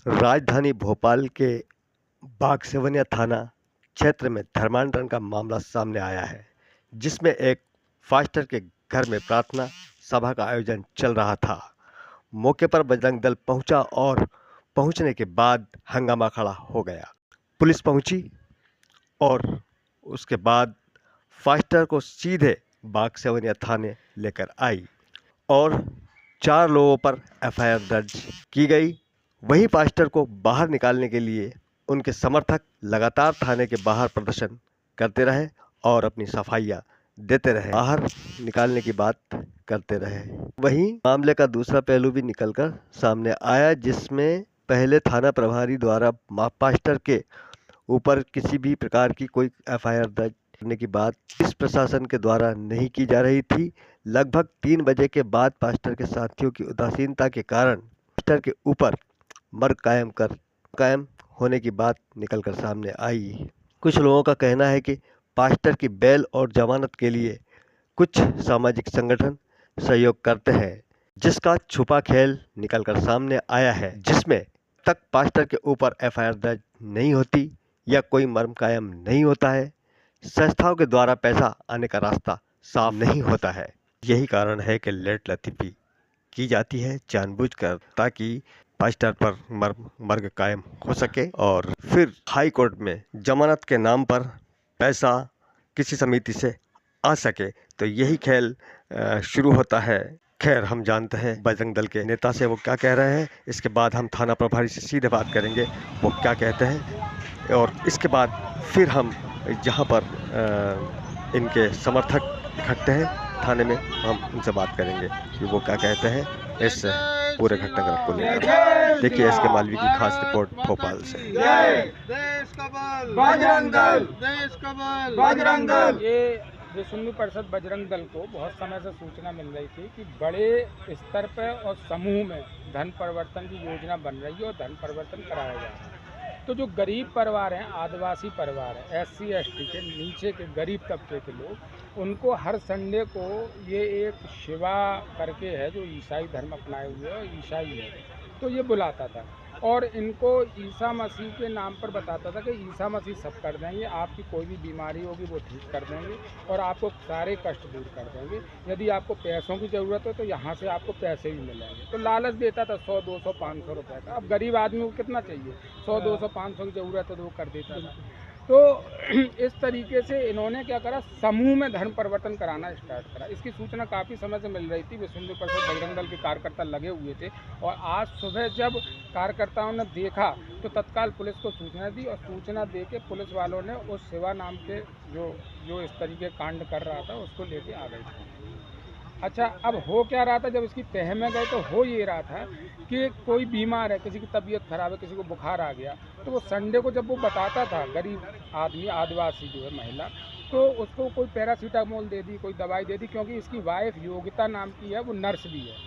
राजधानी भोपाल के बागसेवनिया थाना क्षेत्र में धर्मांतरण का मामला सामने आया है, जिसमें एक फास्टर के घर में प्रार्थना सभा का आयोजन चल रहा था। मौके पर बजरंग दल पहुंचा और पहुंचने के बाद हंगामा खड़ा हो गया। पुलिस पहुंची और उसके बाद फास्टर को सीधे बागसेवनिया थाने लेकर आई और 4 लोगों पर एफआईआर दर्ज की गई। वहीं फास्टर को बाहर निकालने के लिए उनके समर्थक लगातार थाने के बाहर प्रदर्शन करते रहे और अपनी सफाइयां देते रहे, बाहर निकालने की बात करते रहे। वहीं मामले का दूसरा पहलू भी निकलकर सामने आया, जिसमें पहले थाना प्रभारी द्वारा फास्टर के ऊपर किसी भी प्रकार की कोई एफआईआर दर्ज करने की बात इस प्रशासन के द्वारा नहीं की जा रही थी। लगभग 3 बजे के बाद पास्टर के साथियों की उदासीनता के कारण पास्टर के ऊपर मर्ग कायम होने की बात निकलकर सामने आई। कुछ लोगों का कहना है कि पास्टर की बेल और जमानत के लिए कुछ सामाजिक संगठन सहयोग करते हैं, जिसका छुपा खेल निकलकर सामने आया है, जिसमें तक पास्टर के ऊपर एफआईआर दर्ज नहीं होती या कोई मर्म कायम नहीं होता है, संस्थाओं के द्वारा पैसा आने का रास्ता साफ नहीं होता है। यही कारण है कि लेट लतीफी की जाती है जानबूझकर, ताकि पास्टर पर मर्ग कायम हो सके और फिर हाई कोर्ट में जमानत के नाम पर पैसा किसी समिति से आ सके। तो यही खेल शुरू होता है। खैर, हम जानते हैं बजरंग दल के नेता से वो क्या कह रहे हैं। इसके बाद हम थाना प्रभारी से सीधे बात करेंगे, वो क्या कहते हैं, और इसके बाद फिर हम जहां पर इनके समर्थक इकट्ठे हैं थाने में, हम उनसे बात करेंगे कि वो क्या कहते हैं इस पूरे घटनाक्रम को लेकर। देखिए एस के मालवी की खास रिपोर्ट भोपाल से। देश का बल बजरंग दल, देश का बल बजरंग दल। ये विश्व हिंदू परिषद बजरंग दल को बहुत समय से सूचना मिल रही थी कि बड़े स्तर पर और समूह में धन परिवर्तन की योजना बन रही है और धन परिवर्तन कराया जा रहा है। तो जो गरीब परिवार हैं, आदिवासी परिवार हैं, SC ST के नीचे के गरीब तबके के लोग, उनको हर संडे को ये एक शिवा करके है जो ईसाई धर्म अपनाए हुए है और ईसाई है, तो ये बुलाता था और इनको ईसा मसीह के नाम पर बताता था कि ईसा मसीह सब कर देंगे, आपकी कोई भी बीमारी होगी वो ठीक कर देंगे और आपको सारे कष्ट दूर कर देंगे। यदि आपको पैसों की ज़रूरत हो तो यहाँ से आपको पैसे भी मिलेंगे। तो लालच देता था 100, 200, 500 रुपये का। अब गरीब आदमी को कितना चाहिए? 100, 200, 500 की ज़रूरत है तो वो कर देता था। तो इस तरीके से इन्होंने क्या करा, समूह में धर्म परिवर्तन कराना स्टार्ट करा। इसकी सूचना काफ़ी समय से मिल रही थी। विश्व हिंदू परिषद बजरंग दल के कार्यकर्ता लगे हुए थे और आज सुबह जब कार्यकर्ताओं ने देखा तो तत्काल पुलिस को सूचना दी और सूचना दे के पुलिस वालों ने उस शिवा नाम के जो इस तरीके कांड कर रहा था उसको लेके आ गए थे। अच्छा, अब हो क्या रहा था, जब इसकी तह में गए तो हो ये रहा था कि कोई बीमार है, किसी की तबीयत खराब है, किसी को बुखार आ गया, तो वो संडे को जब वो बताता था, गरीब आदमी, आदिवासी जो है महिला, तो उसको कोई पैरासीटामोल दे दी, कोई दवाई दे दी, क्योंकि इसकी वाइफ योगिता नाम की है, वो नर्स भी है,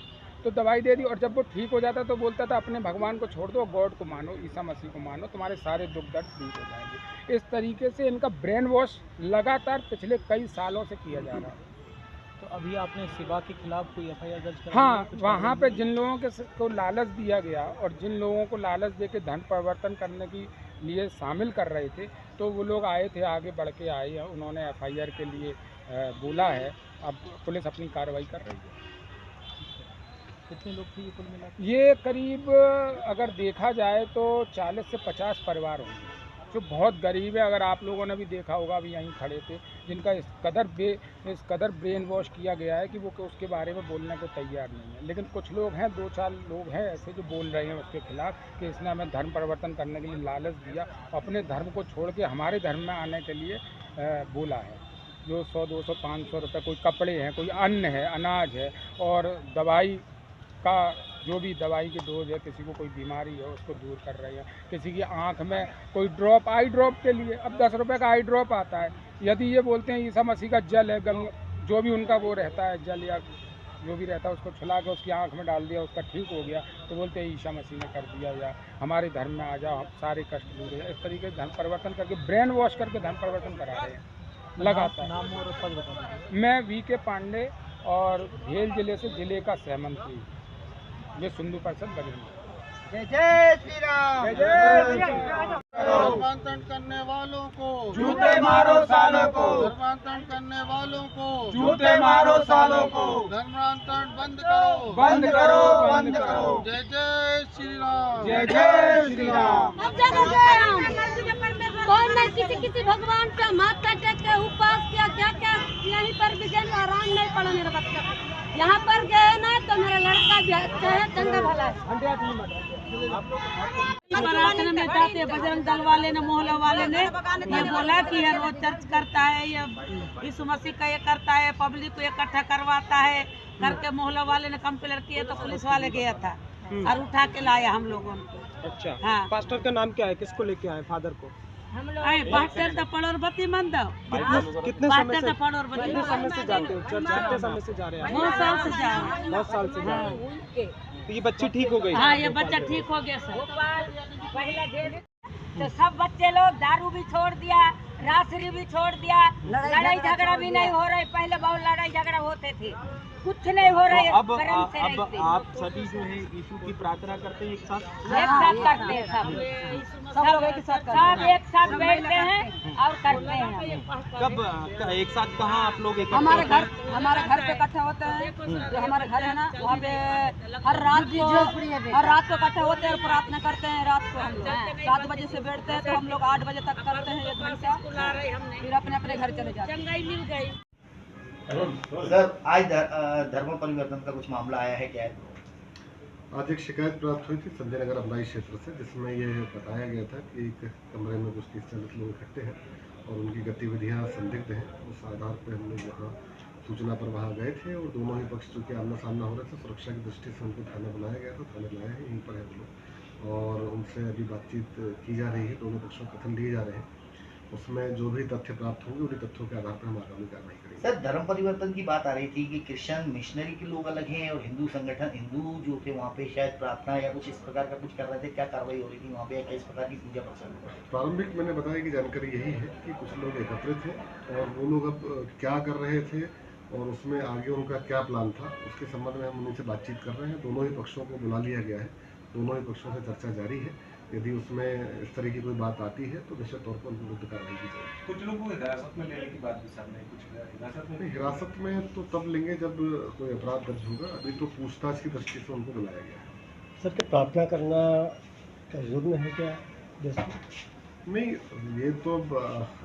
तो दवाई दे दी। और जब वो ठीक हो जाता तो बोलता था अपने भगवान को छोड़ दो, गॉड को मानो, ईसा मसीह को मानो, तुम्हारे सारे दुख दर्द दूर हो जाएंगे। इस तरीके से इनका ब्रेन वॉश लगातार पिछले कई सालों से किया जा रहा है। तो अभी आपने शिवा के खिलाफ कोई एफआईआर दर्ज कराई? हाँ, वहाँ पे जिन लोगों को लालच दिया गया और जिन लोगों को लालच दे के धन परिवर्तन करने की लिए शामिल कर रहे थे, तो वो लोग आए थे, आगे बढ़ के आए हैं, उन्होंने एफआईआर के लिए बोला है। अब पुलिस अपनी कार्रवाई कर रही है। कितने लोग थे ये कुल मिला के? ये करीब अगर देखा जाए तो 40 से 50 परिवार होंगे जो बहुत गरीब है। अगर आप लोगों ने भी देखा होगा, अभी यहीं खड़े थे, जिनका इस कदर ब्रेन वॉश किया गया है कि वो उसके बारे में बोलने को तैयार नहीं है। लेकिन कुछ लोग हैं, 2-4 लोग हैं ऐसे जो बोल रहे हैं उसके खिलाफ कि इसने हमें धर्म परिवर्तन करने के लिए लालच दिया, अपने धर्म को छोड़ के हमारे धर्म में आने के लिए बोला है। जो 100, 200, 500 रुपये, कोई कपड़े हैं, कोई अन्न है, अनाज है और दवाई का जो भी दवाई की डोज है, किसी को कोई बीमारी है उसको दूर कर रहे हैं। किसी की आंख में कोई ड्रॉप, आई ड्रॉप के लिए अब 10 रुपये का आई ड्रॉप आता है। यदि ये बोलते हैं ईसा मसीह का जल है, जो भी उनका वो रहता है जल या जो भी रहता है, उसको छुला के उसकी आंख में डाल दिया, उसका ठीक हो गया, तो बोलते हैं ईसा मसीह ने कर दिया या हमारे धर्म में आ जाओ, सारे कष्ट दूर है। इस तरीके से धर्म परिवर्तन करके, ब्रेन वॉश करके धर्म परिवर्तन करा रहे हैं लगातार। नाम और पद बता दीजिए। मैं VK पांडे और भेल जिले से जिले का सहमंत्री, विश्व हिंदू परिषद बजरंग दल। जय जय श्री राम। जय जय श्री राम। धर्मांतरण करने वालों को जूते मारो सालों को, धर्मांतरण करने वालों को जूते मारो सालों को, धर्मांतरण बंद करो, बंद करो, बंद करो। जय जय श्री राम। जय जय श्री राम। अब जगह गए हम, कौन नहीं किसी भगवान पे माथा टेक के उपास किया, क्या क्या यहीं पर भी जन आराम नहीं पड़ा मेरे बच्चे को। यहाँ पर गए ना तो मेरा लड़का भी अच्छा है, चंगा भला है। प्रार्थना में जाते बजरंग दल वाले ने, मोहल्ला वाले ने ये बोला कि ये रोज चर्च करता है, ये यीशु मसीह का ये करता है, पब्लिक को इकट्ठा करवाता है करके मोहल्ला वाले ने कंप्लेंट किए तो पुलिस वाले गया था और उठा के लाया हम लोगों को। अच्छा, हाँ। पास्टर का नाम क्या है, किसको लेके आए फादर को? हम लोग पास्टर का पड़ोरबती मंद कितने समय से पड़ोरबती जाते हो चर्च? कितने समय से जा रहे हैं? बहुत साल से जा रहे हैं। बहुत साल से जा रहे हैं। तो ये बच्ची ठीक हो गई? हाँ, ये बच्चा ठीक हो गया सर। तो सब बच्चे लोग दारू भी छोड़ दिया, रासरी भी छोड़ दिया, लड़ाई झगड़ा भी नहीं हो रहा है। पहले बहुत लड़ाई झगड़ा होते थे, कुछ नहीं हो रहा है। अब आप सभी जो है यीशु की प्रार्थना करते हैं एक साथ? एक साथ करते हैं सब एक साथ बैठते हैं और करते हैं। कब एक साथ कहाँ आप लोग हमारे घर पे इकट्ठे होते हैं, जो हमारे घर है ना वहाँ पे हर रात को इकट्ठे होते हैं और प्रार्थना करते हैं। रात को हम लोग 7 बजे से बैठते हैं तो हम लोग 8 बजे तक करते हैं, 1 घंटा, फिर अपने अपने घर चले जाते हैं। सर, आज धर्म परिवर्तन का कुछ मामला आया है क्या? आज एक शिकायत प्राप्त हुई थी संजय नगर अमलाई क्षेत्र से, जिसमें ये बताया गया था कि एक कमरे में कुछ 30-40 लोग इकट्ठे हैं और उनकी गतिविधियां संदिग्ध हैं। उस आधार पर हम लोग वहाँ सूचना पर वहाँ गए थे और दोनों ही पक्ष चूँकि आमना सामना हो रहे थे, सुरक्षा की दृष्टि से उनको थाने बुलाया गया था। थाने लाए हैं, यहीं पर है वो लोग और उनसे अभी बातचीत की जा रही है। दोनों पक्षों को कथन लिए जा रहे हैं, उसमें जो भी तथ्य प्राप्त होंगे उन्हीं तथ्यों के आधार पर हम आगामी कार्रवाई करेंगे। सर, धर्म परिवर्तन की बात आ रही थी कि क्रिश्चियन मिशनरी के लोग अलग हैं और हिंदू संगठन, हिंदू जो थे वहाँ पे शायद प्रार्थना या कुछ इस प्रकार का कुछ कर रहे थे। क्या कार्रवाई हो रही थी वहाँ पे, किस प्रकार की पूजा प्रसंग? प्रारंभिक मैंने बताया कि जानकारी यही है कि कुछ लोग एकत्रित थे और वो लोग अब क्या कर रहे थे और उसमें आगे उनका क्या प्लान था, उसके संबंध में हम उनसे बातचीत कर रहे हैं। दोनों ही पक्षों को बुला लिया गया है, दोनों ही पक्षों से चर्चा जारी है। यदि उसमें इस तरह की कोई बात आती है तो निश्चित तौर पर उनके विरुद्ध कार्रवाई की जाएगी। कुछ लोगों को हिरासत में लेने की बात भी सामने, कुछ हिरासत में तो तब लेंगे जब कोई अपराध दर्ज होगा। अभी तो पूछताछ की दृष्टि से उनको बुलाया गया है। सर, क्या प्रार्थना करना क्या जुर्म है क्या? नहीं, ये तो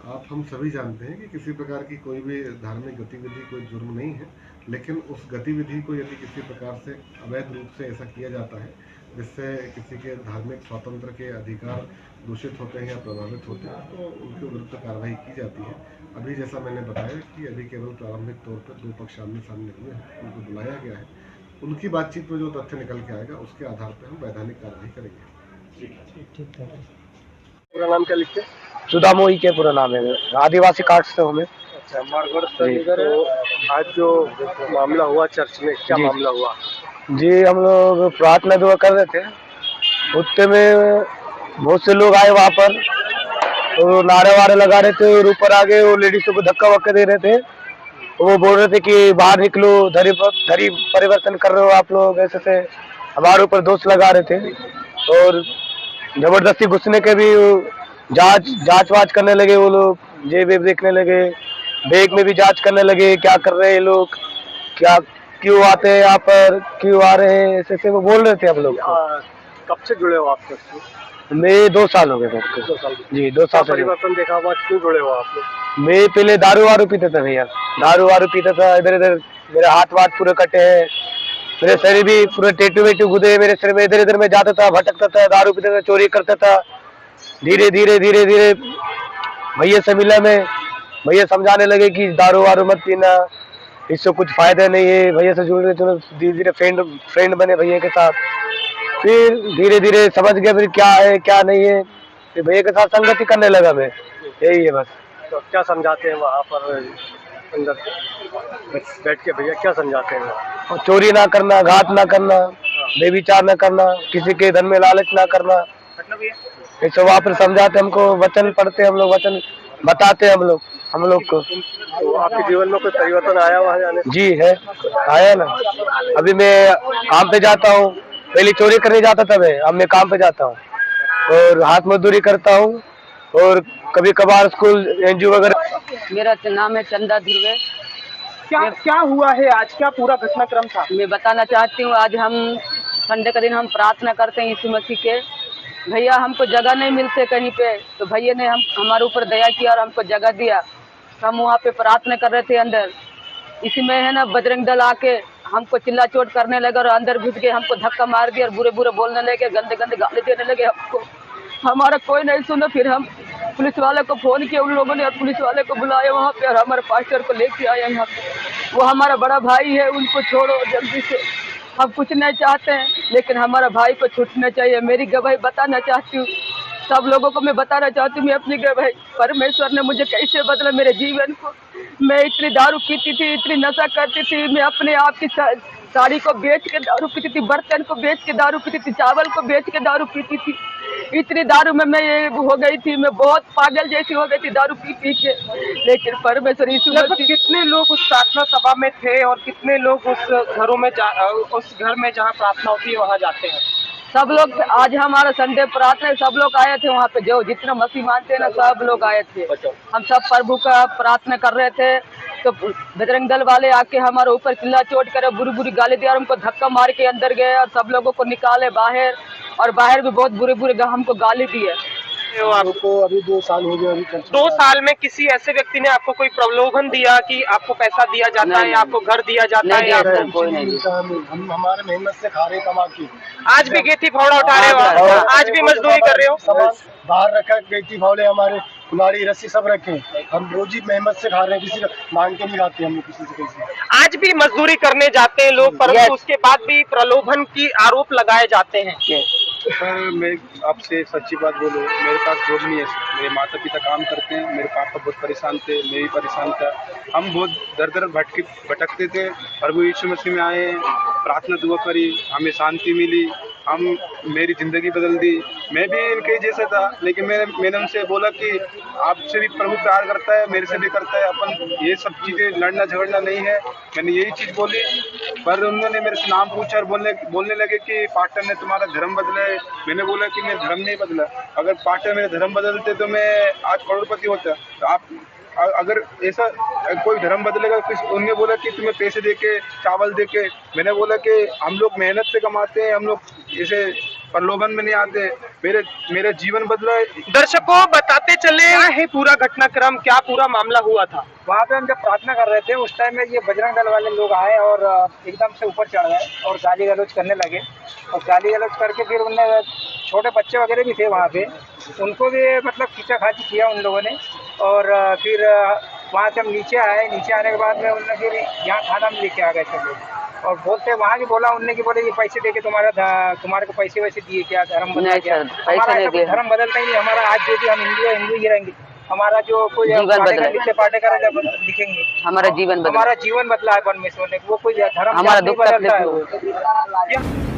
आप हम सभी जानते हैं कि किसी प्रकार की कोई भी धार्मिक गतिविधि कोई जुर्म नहीं है, लेकिन उस गतिविधि को यदि किसी प्रकार से अवैध रूप से ऐसा किया जाता है जिससे किसी के धार्मिक स्वातंत्र के अधिकार दूषित होते हैं या प्रभावित होते हैं तो उनके विरुद्ध कार्रवाई की जाती है। अभी जैसा मैंने बताया कि अभी केवल प्रारंभिक तौर पर 2 पक्ष आमने सामने हुए हैं, उनको बुलाया गया है। उनकी बातचीत में जो तथ्य निकल के आएगा उसके आधार पर हम वैधानिक कार्रवाई करेंगे। ठीक है। पूरा नाम क्या लिखते? सुधा मोही के पूरा नाम है, आदिवासी कास्ट से हूँ मैं। अच्छा, तो आज जो मामला हुआ चर्च में, क्या मामला हुआ? जी, हम लोग प्रार्थना दुआ कर रहे थे, उतने में बहुत से लोग आए वहाँ पर तो नारे वारे लगा रहे थे और ऊपर आगे वो लेडीजों को धक्का वक्का दे रहे थे। वो बोल रहे थे कि बाहर निकलो, धर्म परिवर्तन कर रहे हो आप लोग, ऐसे से हमारे ऊपर दोष लगा रहे थे और जबरदस्ती घुसने के भी जांच वाच करने लगे। वो लोग जेब वेब देखने लगे, बैग में भी जांच करने लगे, क्या कर रहे हैं लोग, क्या क्यों आते हैं यहाँ पर, क्यों आ रहे हैं, ऐसे से वो बोल रहे थे हम लोग। कब से जुड़े हो आप? मैं 2 साल हो गए थे। 2 साल जी, 2 साल परिवर्तन देखा हुआ, क्यों जुड़े हो आप लोग? मैं पहले दारू वारू पीता था भैया, दारू वारू पीता था, इधर इधर मेरे हाथ वाथ पूरे कटे हैं, मेरे शरीर भी पूरे टेटू वेटू गुदे मेरे सिर में, इधर इधर मैं जाता था, भटकता था, दारू पीता था, चोरी करता था। धीरे धीरे भैया से मिला मैं, भैया समझाने लगे कि दारू वारू मत पीना, इससे कुछ फायदा नहीं है। भैया से जुड़ रहे, धीरे धीरे फ्रेंड बने भैया के साथ। फिर धीरे धीरे समझ गया फिर क्या है क्या नहीं है, फिर भैया के साथ संगति करने लगा मैं, यही है बस। तो क्या समझाते हैं वहाँ पर अंदर बैठ के भैया, क्या समझाते हैं? और चोरी ना करना, घात ना करना, बेविचार ना करना, किसी के धन में लालच ना करना, ये सब वहाँ पर समझाते हमको। वचन पढ़ते हम लोग, वचन बताते हम लोग को। तो आपके जीवन में कोई परिवर्तन आया वहाँ जाने? जी है, आया ना। अभी मैं काम पे जाता हूँ, पहले चोरी करने जाता था मैं, अब मैं काम पे जाता हूँ और हाथ मजदूरी करता हूँ और कभी कभार स्कूल एनजीओ वगैरह। मेरा नाम है चंदा ध्रुवे। क्या हुआ है आज, क्या पूरा घटनाक्रम था? मैं बताना चाहती हूँ, आज हम संडे का दिन हम प्रार्थना करते हैं यीशु मसीह के। भैया हमको जगह नहीं मिलते कहीं पे, तो भैया ने हमारे ऊपर दया किया और हमको जगह दिया। हम वहाँ पे प्रार्थना कर रहे थे अंदर, इसी में है ना बजरंग दल आके हमको चिल्ला चोट करने लगे और अंदर घुस गए, हमको धक्का मार दिया और बुरे बुरे बोलने लगे, गंदे गंदे गाली देने लगे हमको। हमारा कोई नहीं सुना, फिर हम पुलिस वाले को फ़ोन किया, उन लोगों ने पुलिस वाले को बुलाया वहाँ पे और हमारे पास्टर को लेके आए यहाँ पे। वो हमारा बड़ा भाई है, उनको छोड़ो जल्दी से, हम कुछ नहीं चाहते हैं लेकिन हमारा भाई को छूटना चाहिए। मेरी गवाही बताना चाहती हूँ, सब लोगों को मैं बताना चाहती हूँ, मैं अपनी गवाही, परमेश्वर ने मुझे कैसे बदला मेरे जीवन को। मैं इतनी दारू पीती थी, इतनी नशा करती थी, मैं अपने आप की साड़ी को बेच के दारू पीती थी, बर्तन को बेच के दारू पीती थी, चावल को बेच के दारू पीती थी। इतनी दारू में मैं ये हो गई थी, मैं बहुत पागल जैसी हो गई थी दारू पी पी के। लेकिन परमेश्वर यीशु मसीह। कितने लोग उस प्रार्थना सभा में थे और कितने लोग उस घरों में उस घर में जहाँ प्रार्थना होती है वहाँ जाते हैं? सब लोग, आज हमारा संडे प्रार्थना, सब लोग आए थे वहाँ पे, जो जितना मसीह मानते हैं ना सब लोग आए थे। हम सब प्रभु का प्रार्थना कर रहे थे तो बजरंग दल वाले आके हमारे ऊपर चिल्ला चोट करे, बुरी बुरी गाली दिया और हमको धक्का मार के अंदर गए और सब लोगों को निकाले बाहर, और बाहर भी बहुत बुरे बुरे हमको गाली दिए। आपको अभी 2 साल हो गए, अभी 2 साल में किसी ऐसे व्यक्ति ने आपको कोई प्रलोभन दिया कि आपको पैसा दिया जाता है, आपको घर दिया जाता है? हम हमारे मेहनत से खा रहे कमा के। आज भी गेठी फावड़ा उठा रहे हो, आज भी मजदूरी कर रहे हो? बाहर रखा गेटी फावड़े, हमारे कुल्हाड़ी रस्सी सब रखे, हम रोजी मेहनत से खा रहे हैं, किसी का मांग के नहीं खाते हम किसी से पैसे। आज भी मजदूरी करने जाते हैं लोग, परंतु उसके बाद भी प्रलोभन की आरोप लगाए जाते हैं। सर मैं आपसे सच्ची बात बोलूँ, मेरे पास जॉब नहीं है, मेरे माता पिता काम करते हैं, मेरे पापा बहुत परेशान थे, मैं भी परेशान था, हम बहुत दर दर भटकते थे। प्रभु यीशु मसीह में आए, प्रार्थना दुआ करी, हमें शांति मिली, मेरी ज़िंदगी बदल दी। मैं भी इनके जैसा था, लेकिन मैंने उनसे बोला कि आपसे भी प्रभु प्यार करता है, मेरे से भी करता है, अपन ये सब चीज़ें लड़ना झगड़ना नहीं है, मैंने यही चीज़ बोली। पर उन्होंने मेरे से नाम पूछा और बोलने लगे कि पास्टर ने तुम्हारा धर्म बदला है। मैंने बोला कि मैं धर्म नहीं बदला, अगर पास्टर मेरे धर्म बदलते तो मैं आज करोड़पति होता। तो आप अगर ऐसा कोई धर्म बदलेगा, उन्होंने बोला कि तुम्हें पैसे देके, चावल देके। मैंने बोला कि हम लोग मेहनत से कमाते हैं, हम लोग ऐसे प्रलोभन में नहीं आते। मेरा जीवन बदला है। दर्शकों बताते चले है पूरा घटनाक्रम, क्या पूरा मामला हुआ था। वहाँ पे हम जब प्रार्थना कर रहे थे उस टाइम में ये बजरंग दल वाले लोग आए और एकदम से ऊपर चढ़ गए और गाली गलौज करने लगे, और गाली गलौज करके फिर उनने, छोटे बच्चे वगैरह भी थे वहाँ पे, उनको भी मतलब खींचाखाची किया उन लोगों ने। और फिर वहाँ से हम नीचे आए, नीचे आने के बाद में उनने फिर यहाँ थाना में लेके आ गए सब लोग, और बोलते वहाँ भी बोला उनने कि बोले ये पैसे देके तुम्हारे को पैसे वैसे दिए क्या, धर्म बदला क्या? हमारा ऐसा कोई धर्म बदलता ही नहीं, हमारा आज जो भी हम हिंदू है, हिंदू ही रहेंगे। हमारा जो कोई पाटेकर लिखेंगे, हमारा जीवन बदला है परमेश्वर ने, वो कोई धर्म नहीं बदलता है।